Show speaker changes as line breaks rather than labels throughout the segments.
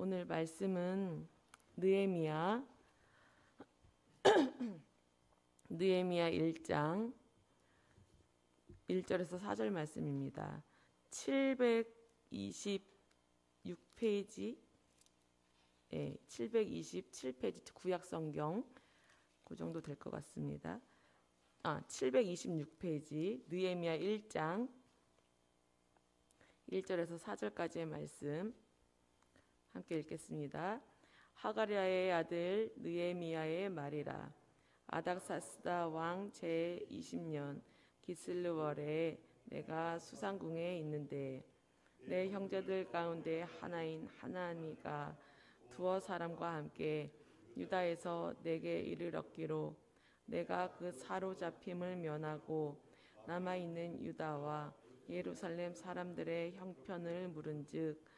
오늘 말씀은 느헤미야 1장 1절에서 4절 말씀입니다. 726페이지 727페이지 구약성경 그 정도 될 것 같습니다. 726페이지 느헤미야 1장 1절에서 4절까지의 말씀 함께 읽겠습니다. 하가랴의 아들 느헤미야의 말이라. 아닥사스다 왕 제20년 기슬르월에 내가 수상궁에 있는데 내 형제들 가운데 하나인 하나니가 두어 사람과 함께 유다에서 내게 이르렀기로 내가 그 사로잡힘을 면하고 남아있는 유다와 예루살렘 사람들의 형편을 물은즉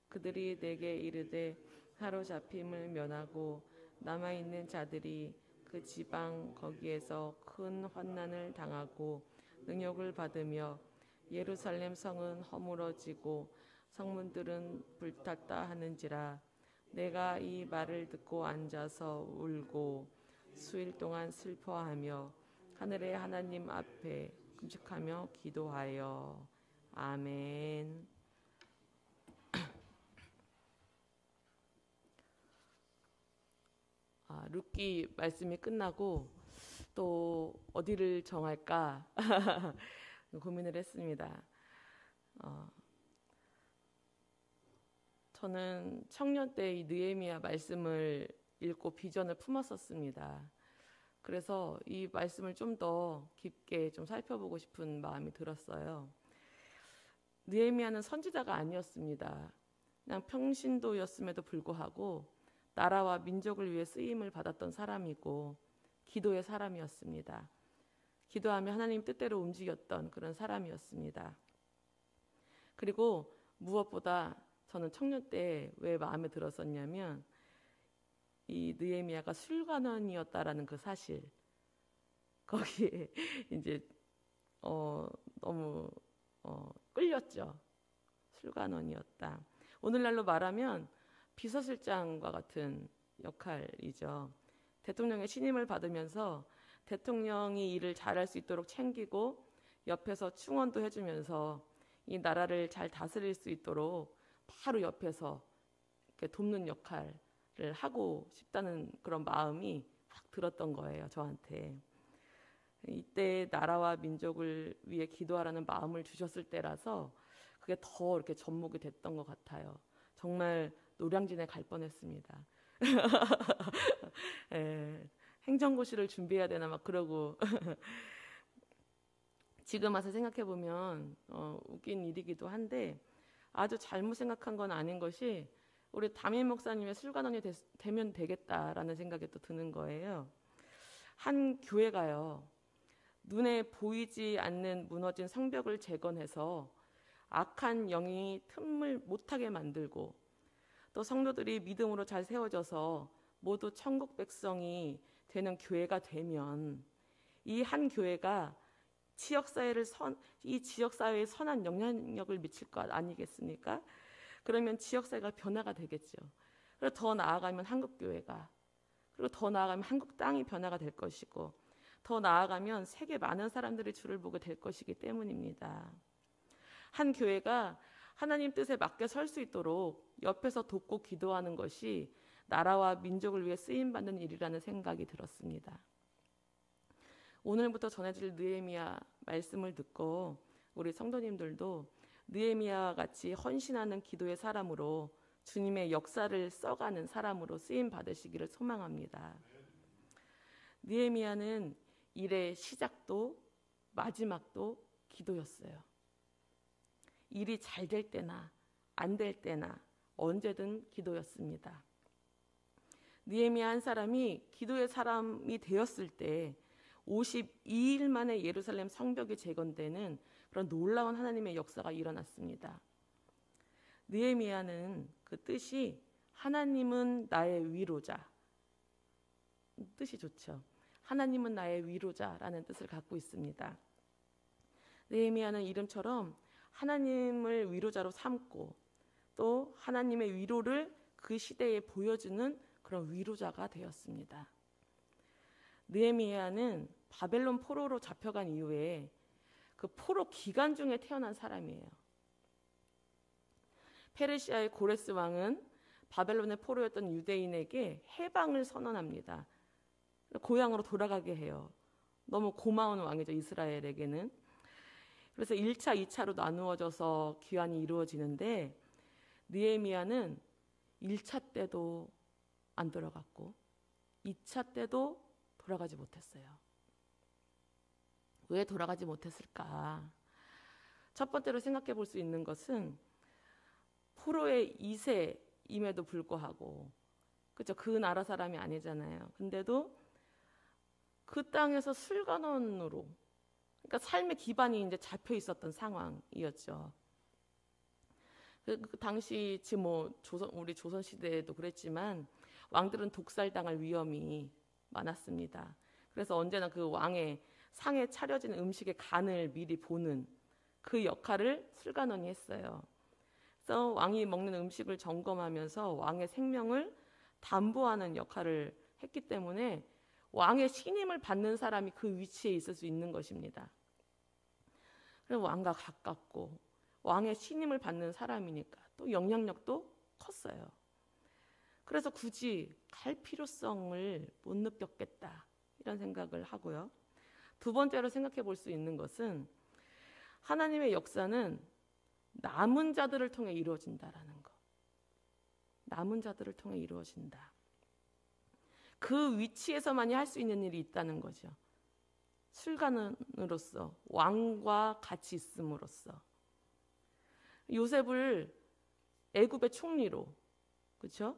그들이 내게 이르되 사로잡힘을 면하고 남아있는 자들이 그 지방 거기에서 큰 환난을 당하고 능욕을 받으며 예루살렘 성은 허물어지고 성문들은 불탔다 하는지라. 내가 이 말을 듣고 앉아서 울고 수일 동안 슬퍼하며 하늘의 하나님 앞에 금식하며 기도하여. 아멘. 룻기 말씀이 끝나고 또 어디를 정할까 고민을 했습니다. 저는 청년 때 이 느헤미야 말씀을 읽고 비전을 품었었습니다. 그래서 이 말씀을 좀 더 깊게 좀 살펴보고 싶은 마음이 들었어요. 느헤미야는 선지자가 아니었습니다. 그냥 평신도였음에도 불구하고 나라와 민족을 위해 쓰임을 받았던 사람이고 기도의 사람이었습니다. 기도하며 하나님 뜻대로 움직였던 그런 사람이었습니다. 그리고 무엇보다 저는 청년 때 왜 마음에 들었었냐면 이 느헤미야가 술관원이었다라는 그 사실, 거기에 이제 너무 끌렸죠. 술관원이었다. 오늘날로 말하면 비서실장과 같은 역할이죠. 대통령의 신임을 받으면서 대통령이 일을 잘할 수 있도록 챙기고 옆에서 충원도 해주면서 이 나라를 잘 다스릴 수 있도록 바로 옆에서 이렇게 돕는 역할을 하고 싶다는 그런 마음이 확 들었던 거예요, 저한테. 이때 나라와 민족을 위해 기도하라는 마음을 주셨을 때라서 그게 더 이렇게 접목이 됐던 것 같아요. 정말 노량진에 갈 뻔했습니다. 행정고시를 준비해야 되나 막 그러고 지금 와서 생각해 보면 웃긴 일이기도 한데 아주 잘못 생각한 건 아닌 것이 우리 담임 목사님의 술관원이 되면 되겠다라는 생각이 또 드는 거예요. 한 교회가요, 눈에 보이지 않는 무너진 성벽을 재건해서 악한 영이 틈을 못하게 만들고 또 성도들이 믿음으로 잘 세워져서 모두 천국 백성이 되는 교회가 되면 이 한 교회가 이 지역사회에 선한 영향력을 미칠 것 아니겠습니까? 그러면 지역사회가 변화가 되겠죠. 그리고 더 나아가면 한국교회가, 그리고 더 나아가면 한국 땅이 변화가 될 것이고 더 나아가면 세계 많은 사람들이 주를 보게 될 것이기 때문입니다. 한 교회가 하나님 뜻에 맞게 설 수 있도록 옆에서 돕고 기도하는 것이 나라와 민족을 위해 쓰임받는 일이라는 생각이 들었습니다. 오늘부터 전해질 느헤미야 말씀을 듣고 우리 성도님들도 느헤미야와 같이 헌신하는 기도의 사람으로 주님의 역사를 써가는 사람으로 쓰임 받으시기를 소망합니다. 느헤미야는 일의 시작도 마지막도 기도였어요. 일이 잘 될 때나 안 될 때나 언제든 기도였습니다. 느헤미야 한 사람이 기도의 사람이 되었을 때 52일 만에 예루살렘 성벽이 재건되는 그런 놀라운 하나님의 역사가 일어났습니다. 느헤미야는 그 뜻이 하나님은 나의 위로자, 뜻이 좋죠. 하나님은 나의 위로자라는 뜻을 갖고 있습니다. 느헤미야는 이름처럼 하나님을 위로자로 삼고 또 하나님의 위로를 그 시대에 보여주는 그런 위로자가 되었습니다. 느헤미야는 바벨론 포로로 잡혀간 이후에 그 포로 기간 중에 태어난 사람이에요. 페르시아의 고레스 왕은 바벨론의 포로였던 유대인에게 해방을 선언합니다. 고향으로 돌아가게 해요. 너무 고마운 왕이죠, 이스라엘에게는. 그래서 1차, 2차로 나누어져서 귀환이 이루어지는데 느헤미야는 1차 때도 안 돌아갔고 2차 때도 돌아가지 못했어요. 왜 돌아가지 못했을까? 첫 번째로 생각해 볼 수 있는 것은 포로의 2세임에도 불구하고, 그렇죠? 그 나라 사람이 아니잖아요. 근데도 그 땅에서 술관원으로, 그러니까 삶의 기반이 이제 잡혀 있었던 상황이었죠. 그 당시 지금 우리 조선 시대에도 그랬지만 왕들은 독살당할 위험이 많았습니다. 그래서 언제나 그 왕의 상에 차려진 음식의 간을 미리 보는 그 역할을 술관원이 했어요. 그래서 왕이 먹는 음식을 점검하면서 왕의 생명을 담보하는 역할을 했기 때문에 왕의 신임을 받는 사람이 그 위치에 있을 수 있는 것입니다. 그래서 왕과 가깝고 왕의 신임을 받는 사람이니까 또 영향력도 컸어요. 그래서 굳이 갈 필요성을 못 느꼈겠다, 이런 생각을 하고요. 두 번째로 생각해 볼 수 있는 것은 하나님의 역사는 남은 자들을 통해 이루어진다라는 것. 남은 자들을 통해 이루어진다. 그 위치에서만이 할 수 있는 일이 있다는 거죠. 술관으로서, 왕과 같이 있음으로써. 요셉을 애굽의 총리로, 그렇죠?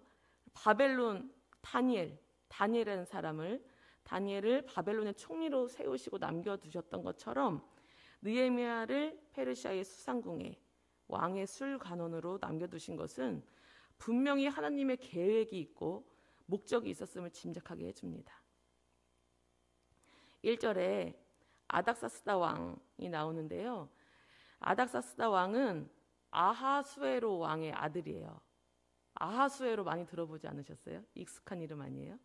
바벨론 다니엘이라는 사람을, 다니엘을 바벨론의 총리로 세우시고 남겨두셨던 것처럼 느헤미야를 페르시아의 수상궁에 왕의 술관원으로 남겨두신 것은 분명히 하나님의 계획이 있고 목적이 있었음을 짐작하게 해줍니다. 1절에 아닥사스다 왕이 나오는데요. 아닥사스다 왕은 아하수에로 왕의 아들이에요. 아하수에로 많이 들어보지 않으셨어요? 익숙한 이름 아니에요?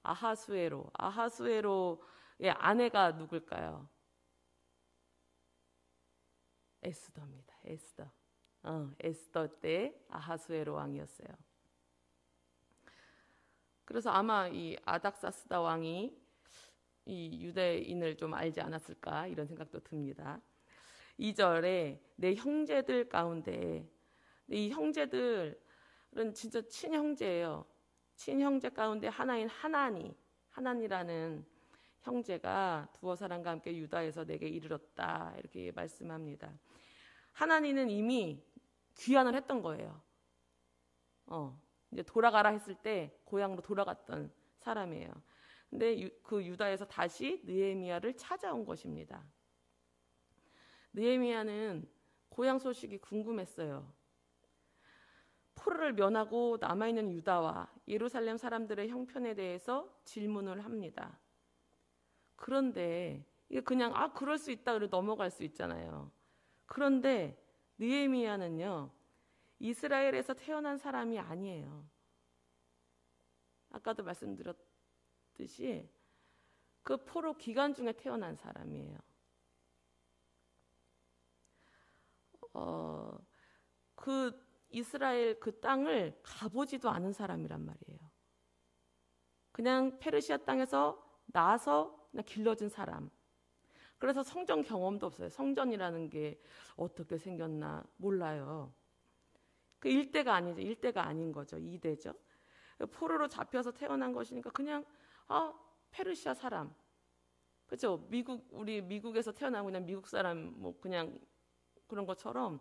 아하수에로의 아내가 누굴까요? 에스더입니다. 에스더 때 아하수에로 왕이었어요. 그래서 아마 이 아닥사스다 왕이 이 유대인을 좀 알지 않았을까, 이런 생각도 듭니다. 2절에 내 형제들 가운데, 이 형제들은 진짜 친형제예요. 친형제 가운데 하나인 하나니라는 형제가 두어 사람과 함께 유다에서 내게 이르렀다, 이렇게 말씀합니다. 하나니는 이미 귀환을 했던 거예요. 이제 돌아가라 했을 때 고향으로 돌아갔던 사람이에요. 근데 그 유다에서 다시 느헤미야를 찾아온 것입니다. 느헤미야는 고향 소식이 궁금했어요. 포로를 면하고 남아있는 유다와 예루살렘 사람들의 형편에 대해서 질문을 합니다. 그런데 이게 그냥 그럴 수 있다 그래 넘어갈 수 있잖아요. 그런데 느헤미야는요, 이스라엘에서 태어난 사람이 아니에요. 아까도 말씀드렸듯이 그 포로 기간 중에 태어난 사람이에요. 그 이스라엘 그 땅을 가보지도 않은 사람이란 말이에요. 그냥 페르시아 땅에서 나서 그냥 길러진 사람. 그래서 성전 경험도 없어요. 성전이라는 게 어떻게 생겼나 몰라요. 그 일대가 아니죠. 일대가 아닌 거죠. 이대죠. 포로로 잡혀서 태어난 것이니까 그냥 페르시아 사람. 그렇죠? 우리 미국에서 태어나고 그냥 미국 사람 그냥 그런 것처럼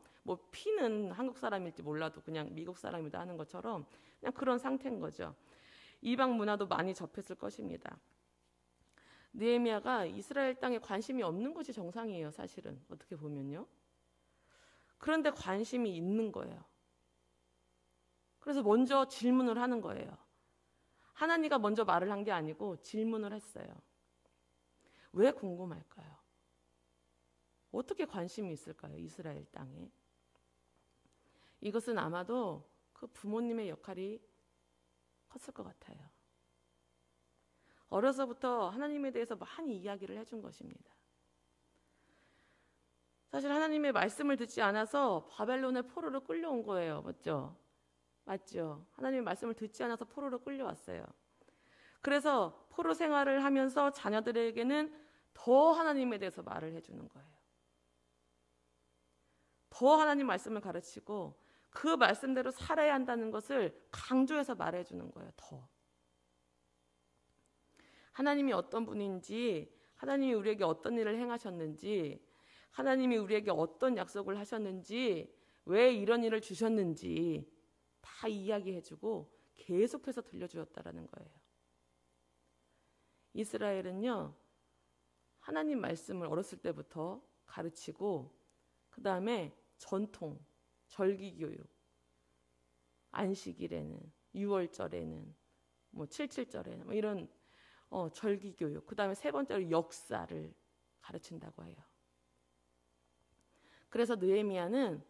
피는 한국 사람일지 몰라도 그냥 미국 사람이다 하는 것처럼 그냥 그런 상태인 거죠. 이방 문화도 많이 접했을 것입니다. 느헤미야가 이스라엘 땅에 관심이 없는 것이 정상이에요, 사실은. 어떻게 보면요. 그런데 관심이 있는 거예요. 그래서 먼저 질문을 하는 거예요. 하나님가 먼저 말을 한 게 아니고 질문을 했어요. 왜 궁금할까요? 어떻게 관심이 있을까요? 이스라엘 땅에. 이것은 아마도 그 부모님의 역할이 컸을 것 같아요. 어려서부터 하나님에 대해서 많이 이야기를 해준 것입니다. 사실 하나님의 말씀을 듣지 않아서 바벨론의 포로로 끌려온 거예요. 맞죠? 맞죠? 하나님의 말씀을 듣지 않아서 포로로 끌려왔어요. 그래서 포로 생활을 하면서 자녀들에게는 더 하나님에 대해서 말을 해주는 거예요. 더 하나님 말씀을 가르치고 그 말씀대로 살아야 한다는 것을 강조해서 말해주는 거예요. 더. 하나님이 어떤 분인지, 하나님이 우리에게 어떤 일을 행하셨는지, 하나님이 우리에게 어떤 약속을 하셨는지, 왜 이런 일을 주셨는지 다 이야기해주고 계속해서 들려주었다라는 거예요. 이스라엘은요, 하나님 말씀을 어렸을 때부터 가르치고 그 다음에 전통, 절기교육, 안식일에는, 6월절에는, 77절에는 이런 절기교육, 그 다음에 세 번째로 역사를 가르친다고 해요. 그래서 느헤미야는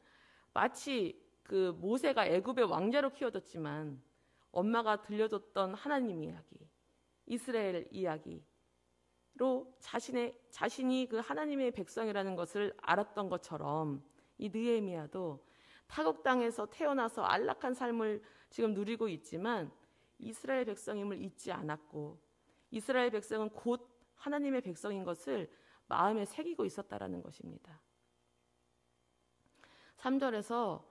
마치 그 모세가 애굽의 왕자로 키워졌지만 엄마가 들려줬던 하나님 이야기, 이스라엘 이야기로 자신이 그 하나님의 백성이라는 것을 알았던 것처럼 이 느헤미야도 타국 땅에서 태어나서 안락한 삶을 지금 누리고 있지만 이스라엘 백성임을 잊지 않았고 이스라엘 백성은 곧 하나님의 백성인 것을 마음에 새기고 있었다라는 것입니다. 3절에서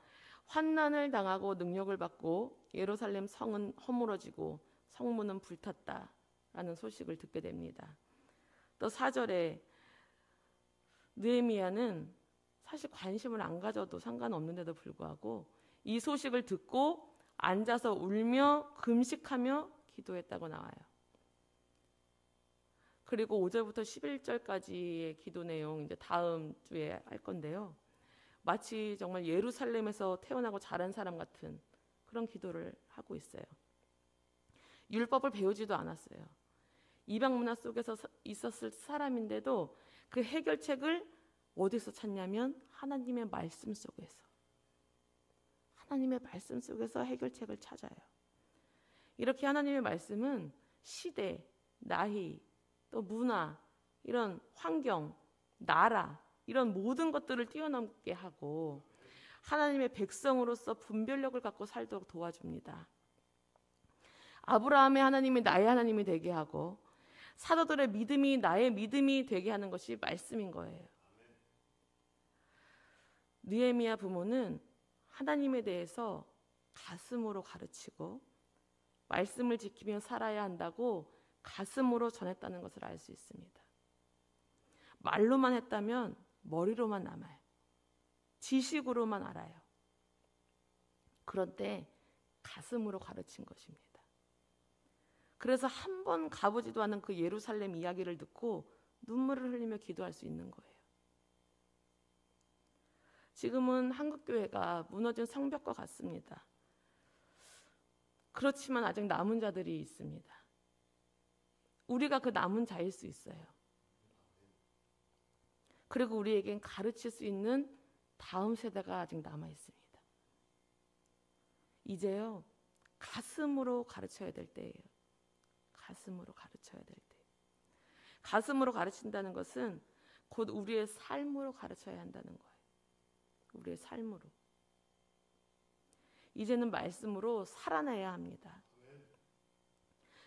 환난을 당하고 능력을 받고 예루살렘 성은 허물어지고 성문은 불탔다라는 소식을 듣게 됩니다. 또 4절에 느헤미야는 사실 관심을 안 가져도 상관없는데도 불구하고 이 소식을 듣고 앉아서 울며 금식하며 기도했다고 나와요. 그리고 5절부터 11절까지의 기도 내용 이제 다음 주에 할 건데요. 마치 정말 예루살렘에서 태어나고 자란 사람 같은 그런 기도를 하고 있어요. 율법을 배우지도 않았어요. 이방 문화 속에서 있었을 사람인데도 그 해결책을 어디서 찾냐면 하나님의 말씀 속에서. 하나님의 말씀 속에서 해결책을 찾아요. 이렇게 하나님의 말씀은 시대, 나이, 또 문화, 이런 환경, 나라 이런 모든 것들을 뛰어넘게 하고 하나님의 백성으로서 분별력을 갖고 살도록 도와줍니다. 아브라함의 하나님이 나의 하나님이 되게 하고 사도들의 믿음이 나의 믿음이 되게 하는 것이 말씀인 거예요. 느헤미야 부모는 하나님에 대해서 가슴으로 가르치고 말씀을 지키며 살아야 한다고 가슴으로 전했다는 것을 알 수 있습니다. 말로만 했다면 머리로만 남아요. 지식으로만 알아요. 그런데 가슴으로 가르친 것입니다. 그래서 한 번 가보지도 않은 그 예루살렘 이야기를 듣고 눈물을 흘리며 기도할 수 있는 거예요. 지금은 한국교회가 무너진 성벽과 같습니다. 그렇지만 아직 남은 자들이 있습니다. 우리가 그 남은 자일 수 있어요. 그리고 우리에겐 가르칠 수 있는 다음 세대가 아직 남아 있습니다. 이제요, 가슴으로 가르쳐야 될 때예요. 가슴으로 가르쳐야 될 때. 가슴으로 가르친다는 것은 곧 우리의 삶으로 가르쳐야 한다는 거예요. 우리의 삶으로. 이제는 말씀으로 살아내야 합니다.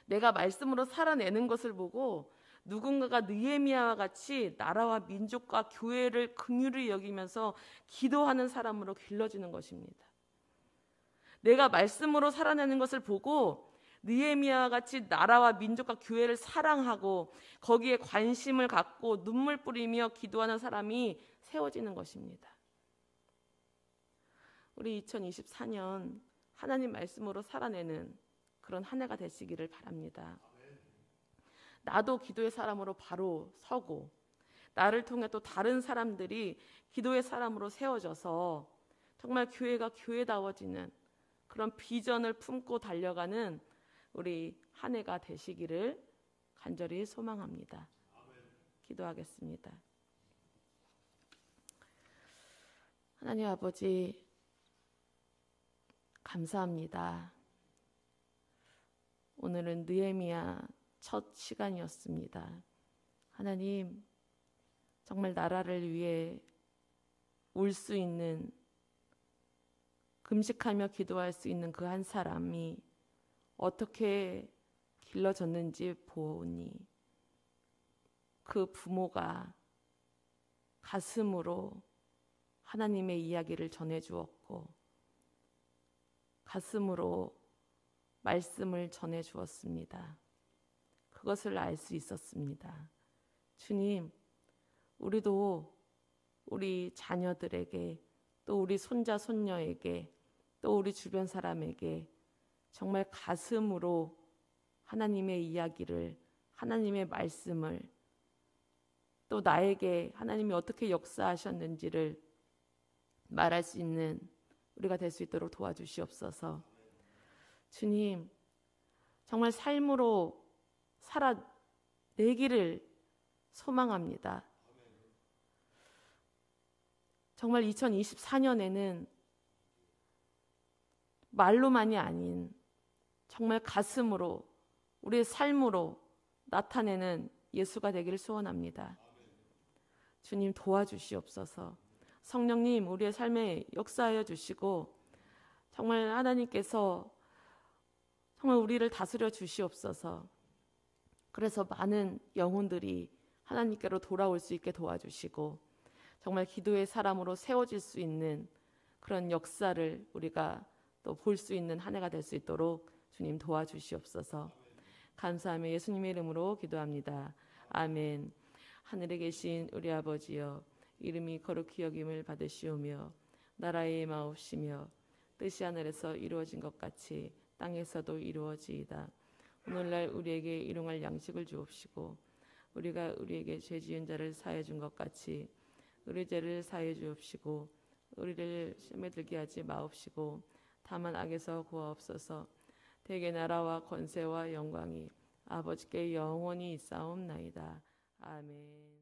내가 말씀으로 살아내는 것을 보고 누군가가 느헤미야와 같이 나라와 민족과 교회를 긍휼히 여기면서 기도하는 사람으로 길러지는 것입니다. 내가 말씀으로 살아내는 것을 보고 느헤미야와 같이 나라와 민족과 교회를 사랑하고 거기에 관심을 갖고 눈물 뿌리며 기도하는 사람이 세워지는 것입니다. 우리 2024년 하나님 말씀으로 살아내는 그런 한 해가 되시기를 바랍니다. 나도 기도의 사람으로 바로 서고 나를 통해 또 다른 사람들이 기도의 사람으로 세워져서 정말 교회가 교회다워지는 그런 비전을 품고 달려가는 우리 한 해가 되시기를 간절히 소망합니다. 기도하겠습니다. 하나님 아버지, 감사합니다. 오늘은 느헤미야 첫 시간이었습니다. 하나님, 정말 나라를 위해 울 수 있는, 금식하며 기도할 수 있는 그 한 사람이 어떻게 길러졌는지 보니 그 부모가 가슴으로 하나님의 이야기를 전해주었고 가슴으로 말씀을 전해주었습니다. 그것을 알 수 있었습니다. 주님, 우리도 우리 자녀들에게, 또 우리 손자 손녀에게, 또 우리 주변 사람에게 정말 가슴으로 하나님의 이야기를, 하나님의 말씀을, 또 나에게 하나님이 어떻게 역사하셨는지를 말할 수 있는 우리가 될 수 있도록 도와주시옵소서. 주님, 정말 삶으로 살아내기를 소망합니다. 정말 2024년에는 말로만이 아닌 정말 가슴으로, 우리의 삶으로 나타내는 예수가 되기를 소원합니다. 주님, 도와주시옵소서. 성령님, 우리의 삶에 역사하여 주시고 정말 하나님께서 정말 우리를 다스려 주시옵소서. 그래서 많은 영혼들이 하나님께로 돌아올 수 있게 도와주시고 정말 기도의 사람으로 세워질 수 있는 그런 역사를 우리가 또 볼 수 있는 한 해가 될 수 있도록 주님 도와주시옵소서. 감사하며 예수님의 이름으로 기도합니다. 아멘. 하늘에 계신 우리 아버지여, 이름이 거룩히 여김을 받으시오며 나라의 마옵시며 뜻이 하늘에서 이루어진 것 같이 땅에서도 이루어지이다. 오늘날 우리에게 일용할 양식을 주옵시고 우리가 우리에게 죄 지은 자를 사해 준 것 같이 우리 죄를 사해 주옵시고 우리를 시험에 들게 하지 마옵시고 다만 악에서 구하옵소서. 대개 나라와 권세와 영광이 아버지께 영원히 있사옵나이다. 아멘.